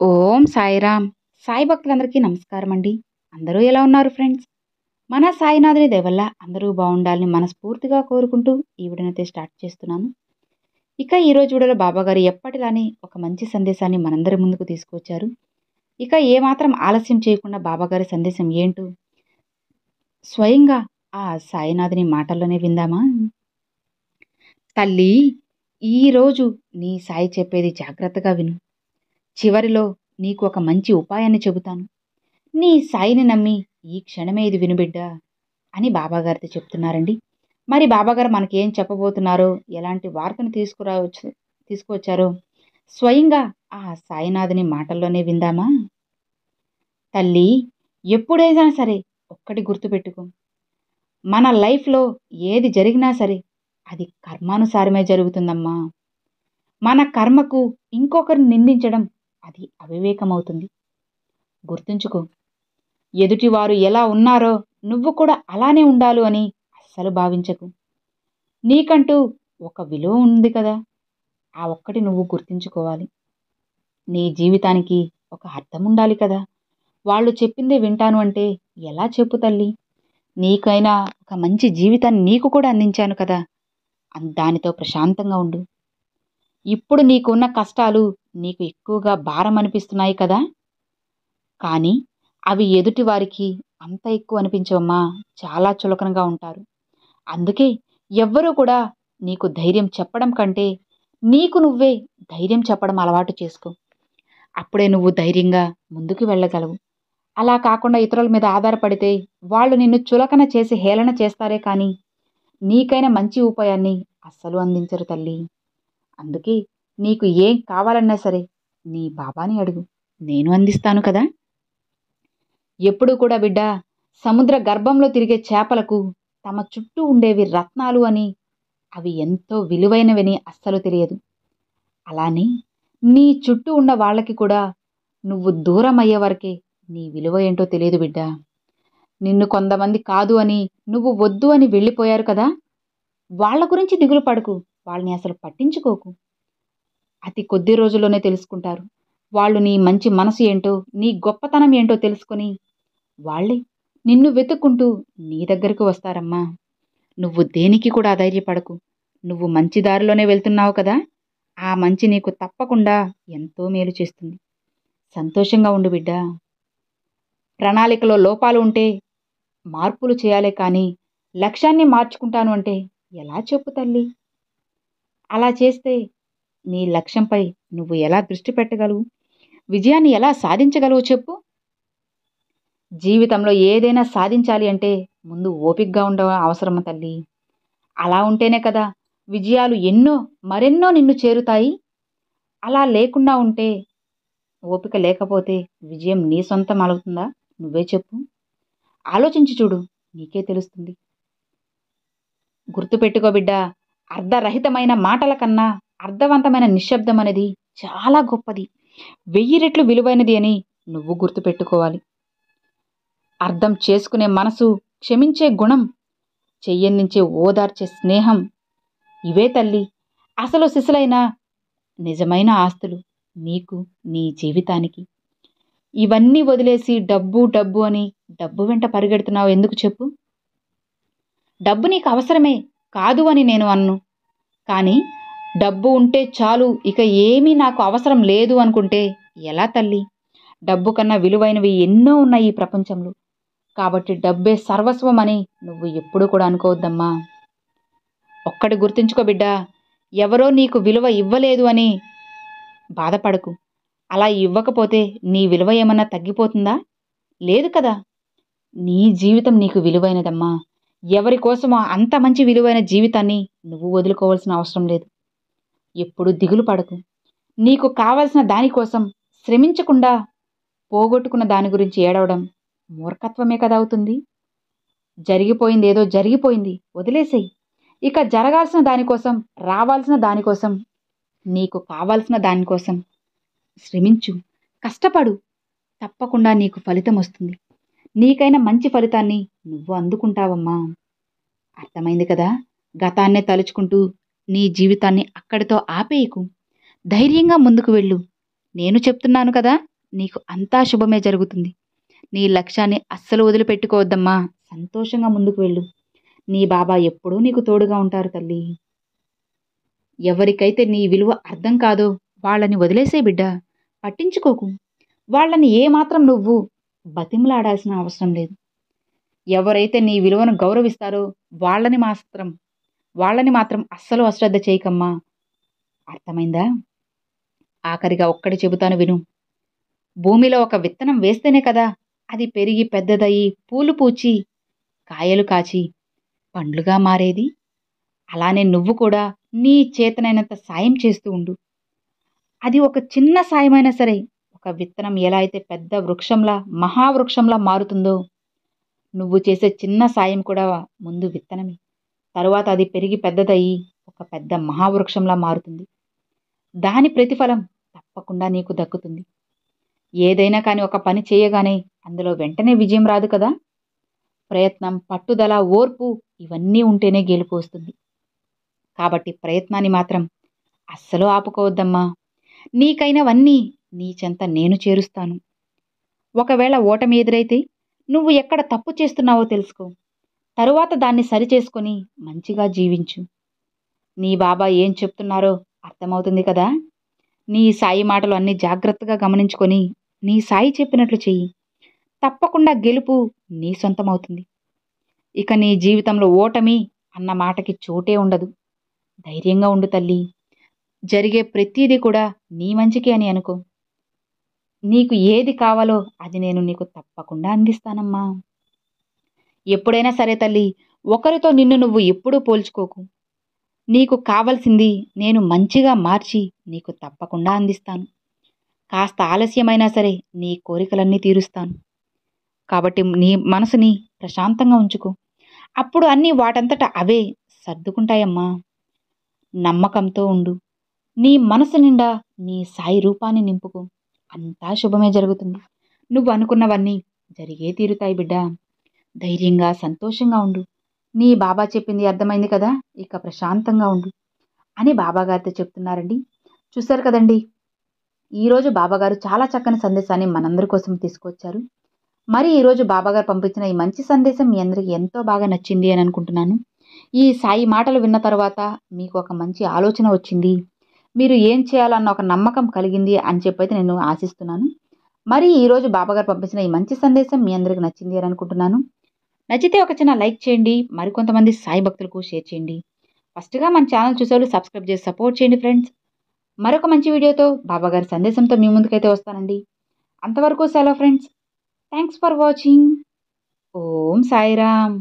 ఓం సాయిరామ్. సాయి భక్తులందరికీ నమస్కారం అండి. అందరూ ఎలా ఉన్నారు ఫ్రెండ్స్? మన సాయినాథుని దయ వల్ల అందరూ బాగుండాలని మనస్ఫూర్తిగా కోరుకుంటూ ఈ వీడియోనైతే స్టార్ట్ చేస్తున్నాను. ఇక ఈరోజు వీడియోలో బాబాగారు ఎప్పటిలానే ఒక మంచి సందేశాన్ని మనందరి ముందుకు తీసుకొచ్చారు. ఇక ఏమాత్రం ఆలస్యం చేయకుండా బాబాగారి సందేశం ఏంటో స్వయంగా ఆ సాయినాథుని మాటల్లోనే విందామా? తల్లి, ఈరోజు నీ సాయి చెప్పేది జాగ్రత్తగా విను. చివరిలో నీకు ఒక మంచి ఉపాయాన్ని చెబుతాను. నీ సాయిని నమ్మి ఈ క్షణమే ఇది వినుబిడ్డా అని బాబాగారితో చెప్తున్నారండి. మరి బాబాగారు మనకేం చెప్పబోతున్నారో, ఎలాంటి వార్తను తీసుకువచ్చారో స్వయంగా ఆ సాయినాథుని మాటల్లోనే విందామా? తల్లి, ఎప్పుడైనా సరే ఒక్కటి గుర్తుపెట్టుకో. మన లైఫ్లో ఏది జరిగినా సరే అది కర్మానుసారమే జరుగుతుందమ్మా. మన కర్మకు ఇంకొకరిని నిందించడం అది అవివేకమవుతుంది. గుర్తుంచుకో, ఎదుటివారు ఎలా ఉన్నారో నువ్వు కూడా అలానే ఉండాలి అని అస్సలు భావించకు. నీకంటూ ఒక విలువ ఉంది కదా, ఆ ఒక్కటి నువ్వు గుర్తుంచుకోవాలి. నీ జీవితానికి ఒక అర్థం ఉండాలి కదా. వాళ్ళు చెప్పిందే వింటాను అంటే ఎలా చెప్పు తల్లి? నీకైనా ఒక మంచి జీవితాన్ని నీకు కూడా అందించాను కదా, దానితో ప్రశాంతంగా ఉండు. ఇప్పుడు నీకున్న కష్టాలు నీకు ఎక్కువగా భారం అనిపిస్తున్నాయి కదా, కానీ అవి ఎదుటి వారికి అంత ఎక్కువ అనిపించవమ్మా. చాలా చులకనగా ఉంటారు. అందుకే ఎవ్వరూ కూడా నీకు ధైర్యం చెప్పడం కంటే నీకు నువ్వే ధైర్యం చెప్పడం అలవాటు చేసుకో. అప్పుడే నువ్వు ధైర్యంగా ముందుకు వెళ్ళగలవు. అలా కాకుండా ఇతరుల మీద ఆధారపడితే వాళ్ళు నిన్ను చులకన చేసి హేళన చేస్తారే కానీ నీకైనా మంచి ఉపాయాన్ని అస్సలు అందించరు తల్లి. అందుకే నీకు ఏం కావాలన్నా సరే నీ బాబాని అడుగు, నేను అందిస్తాను కదా. ఎప్పుడూ కూడా బిడ్డ, సముద్ర గర్భంలో తిరిగే చేపలకు తమ చుట్టూ ఉండేవి రత్నాలు అని, అవి ఎంతో విలువైనవని అస్సలు తెలియదు. అలానే నీ చుట్టూ ఉన్న వాళ్ళకి కూడా నువ్వు దూరం అయ్యే వరకే నీ విలువ ఏంటో తెలియదు బిడ్డ. నిన్ను కొంతమంది కాదు అని, నువ్వు వద్దు అని వెళ్ళిపోయారు కదా, వాళ్ళ గురించి దిగులు పడకు. వాళ్ళని అసలు పట్టించుకోకు. అతి కొద్ది రోజుల్లోనే తెలుసుకుంటారు. వాళ్ళు నీ మంచి మనసు ఏంటో, నీ గొప్పతనం ఏంటో తెలుసుకొని వాళ్ళే నిన్ను వెతుక్కుంటూ నీ దగ్గరకు వస్తారమ్మా. నువ్వు దేనికి కూడా అధైర్యపడకు. నువ్వు మంచి దారిలోనే వెళ్తున్నావు కదా, ఆ మంచి నీకు తప్పకుండా ఎంతో మేలు చేస్తుంది. సంతోషంగా ఉండు బిడ్డ. ప్రణాళికలో లోపాలు ఉంటే మార్పులు చేయాలే కానీ లక్ష్యాన్ని మార్చుకుంటాను అంటే ఎలా చెప్పు తల్లి? అలా చేస్తే నీ లక్ష్యంపై నువ్వు ఎలా దృష్టి పెట్టగలవు? విజయాన్ని ఎలా సాధించగలవు చెప్పు? జీవితంలో ఏదైనా సాధించాలి అంటే ముందు ఓపికగా అవసరం తల్లి. అలా ఉంటేనే కదా విజయాలు ఎన్నో మరెన్నో నిన్ను చేరుతాయి. అలా లేకుండా ఉంటే, ఓపిక లేకపోతే విజయం నీ సొంతం అవుతుందా? నువ్వే చెప్పు. ఆలోచించి చూడు, నీకే తెలుస్తుంది. గుర్తుపెట్టుకో బిడ్డ, అర్ధరహితమైన మాటల కన్నా అర్థవంతమైన నిశ్శబ్దం అనేది చాలా గొప్పది, 1000 రెట్లు విలువైనది అని నువ్వు గుర్తుపెట్టుకోవాలి. అర్థం చేసుకునే మనసు, క్షమించే గుణం, చెయ్యందించే ఓదార్చే స్నేహం, ఇవే తల్లి అసలు సిసలైన నిజమైన ఆస్తులు నీకు, నీ జీవితానికి. ఇవన్నీ వదిలేసి డబ్బు డబ్బు అని డబ్బు వెంట పరిగెడుతున్నావు ఎందుకు చెప్పు? డబ్బు నీకు అవసరమే కాదు అని నేను అన్ను. కానీ డబ్బు ఉంటే చాలు, ఇక ఏమీ నాకు అవసరం లేదు అనుకుంటే ఎలా తల్లి? డబ్బు కన్నా విలువైనవి ఎన్నో ఉన్నాయి ఈ ప్రపంచంలో. కాబట్టి డబ్బే సర్వస్వం అని నువ్వు ఎప్పుడూ కూడా అనుకోవద్దమ్మా. ఒక్కటి గుర్తుంచుకో బిడ్డ, ఎవరో నీకు విలువ ఇవ్వలేదు అని బాధపడకు. అలా ఇవ్వకపోతే నీ విలువ ఏమన్నా తగ్గిపోతుందా? లేదు కదా. నీ జీవితం నీకు విలువైనదమ్మా. ఎవరి కోసమో అంత మంచి విలువైన జీవితాన్ని నువ్వు వదులుకోవాల్సిన అవసరం లేదు. ఎప్పుడు దిగులు పడకు. నీకు కావలసిన దానికోసం శ్రమించకుండా పోగొట్టుకున్న దాని గురించి ఏడవడం మూర్ఖత్వమే కదా అవుతుంది. జరిగిపోయింది ఏదో జరిగిపోయింది, వదిలేసేయి. ఇక జరగాల్సిన దానికోసం, రావాల్సిన దానికోసం, నీకు కావాల్సిన దానికోసం శ్రమించు, కష్టపడు. తప్పకుండా నీకు ఫలితం వస్తుంది. నీకైనా మంచి ఫలితాన్ని నువ్వు అందుకుంటావమ్మా. అర్థమైంది కదా. గతాన్నే తలుచుకుంటూ నీ జీవితాన్ని అక్కడితో ఆపేయకు. ధైర్యంగా ముందుకు వెళ్ళు. నేను చెప్తున్నాను కదా, నీకు అంతా శుభమే జరుగుతుంది. నీ లక్ష్యాన్ని అస్సలు వదిలిపెట్టుకోవద్దమ్మా. సంతోషంగా ముందుకు వెళ్ళు. నీ బాబా ఎప్పుడూ నీకు తోడుగా ఉంటారు తల్లి. ఎవరికైతే నీ విలువ అర్థం కాదో వాళ్ళని వదిలేసే బిడ్డ. పట్టించుకోకు. వాళ్ళని ఏమాత్రం నువ్వు బతిమలాడాల్సిన అవసరం లేదు. ఎవరైతే నీ విలువను గౌరవిస్తారో వాళ్ళని మాత్రం అస్సలు అశ్రద్ధ చేయకమ్మా. అర్థమైందా? ఆఖరిగా ఒక్కటి చెబుతాను విను. భూమిలో ఒక విత్తనం వేస్తేనే కదా అది పెరిగి పెద్దదయ్యి పూలు పూచి కాయలు కాచి పండ్లుగా మారేది. అలానే నువ్వు కూడా నీ చేతనైనంత సాయం చేస్తూ ఉండు. అది ఒక చిన్న సాయమైనా సరే, ఒక విత్తనం ఎలా అయితే పెద్ద వృక్షంలా మహావృక్షంలా మారుతుందో, నువ్వు చేసే చిన్న సాయం కూడా ముందు విత్తనమే. తరువాత అది పెరిగి పెద్దదయ్యి ఒక పెద్ద మహావృక్షంలా మారుతుంది. దాని ప్రతిఫలం తప్పకుండా నీకు దక్కుతుంది. ఏదైనా కానీ ఒక పని చేయగానే అందులో వెంటనే విజయం రాదు కదా. ప్రయత్నం, పట్టుదల, ఓర్పు ఇవన్నీ ఉంటేనే గెలుపు వస్తుంది. కాబట్టి ప్రయత్నాన్ని మాత్రం అస్సలు ఆపుకోవద్దమ్మా. నీకైనవన్నీ నీ చెంత నేను చేరుస్తాను. ఒకవేళ ఓటమి ఎదురైతే నువ్వు ఎక్కడ తప్పు చేస్తున్నావో తెలుసుకో. తరువాత దాన్ని సరిచేసుకొని మంచిగా జీవించు. నీ బాబా ఏం చెప్తున్నారో అర్థమవుతుంది కదా. నీ సాయి మాటలు అన్నీ జాగ్రత్తగా గమనించుకొని నీ సాయి చెప్పినట్లు చెయ్యి. తప్పకుండా గెలుపు నీ సొంతమవుతుంది. ఇక నీ జీవితంలో ఓటమి అన్న మాటకి చోటే ఉండదు. ధైర్యంగా ఉండు తల్లి. జరిగే ప్రతిదీ కూడా నీ మంచికే అని అనుకో. నీకు ఏది కావాలో అది నేను నీకు తప్పకుండా అందిస్తానమ్మా. ఎప్పుడైనా సరే తల్లి, ఒకరితో నిన్ను నువ్వు ఎప్పుడూ పోల్చుకోకు. నీకు కావలసింది నేను మంచిగా మార్చి నీకు తప్పకుండా అందిస్తాను. కాస్త ఆలస్యమైనా సరే నీ కోరికలన్నీ తీరుస్తాను. కాబట్టి నీ మనసుని ప్రశాంతంగా ఉంచుకో. అప్పుడు అన్నీ వాటంతట అవే సర్దుకుంటాయమ్మా. నమ్మకంతో ఉండు. నీ మనసు నిండా నీ సాయి రూపాన్ని నింపుకో. అంతా శుభమే జరుగుతుంది. నువ్వు అనుకున్నవన్నీ జరిగే తీరుతాయి బిడ్డ. ధైర్యంగా సంతోషంగా ఉండు. నీ బాబా చెప్పింది అర్థమైంది కదా, ఇక ప్రశాంతంగా ఉండు అని బాబాగారితో చెప్తున్నారండి. చూశారు కదండి, ఈరోజు బాబాగారు చాలా చక్కని సందేశాన్ని మనందరి కోసం తీసుకొచ్చారు. మరి ఈరోజు బాబాగారు పంపించిన ఈ మంచి సందేశం మీ అందరికీ ఎంతో బాగా నచ్చింది అని అనుకుంటున్నాను. ఈ సాయి మాటలు విన్న తర్వాత మీకు ఒక మంచి ఆలోచన వచ్చింది, మీరు ఏం చేయాలన్న ఒక నమ్మకం కలిగింది అని చెప్పైతే నేను ఆశిస్తున్నాను. మరి ఈరోజు బాబాగారు పంపించిన ఈ మంచి సందేశం మీ అందరికీ నచ్చింది అని అనుకుంటున్నాను. నచ్చితే ఒక చిన్న లైక్ చేయండి. మరికొంతమంది సాయి భక్తులకు షేర్ చేయండి. ఫస్ట్గా మన ఛానల్ చూసేవాళ్ళు సబ్స్క్రైబ్ చేసి సపోర్ట్ చేయండి ఫ్రెండ్స్. మరొక మంచి వీడియోతో బాబాగారి సందేశంతో మీ ముందుకైతే వస్తానండి. అంతవరకు సెలవు friends. Thanks for watching. Om Sairam.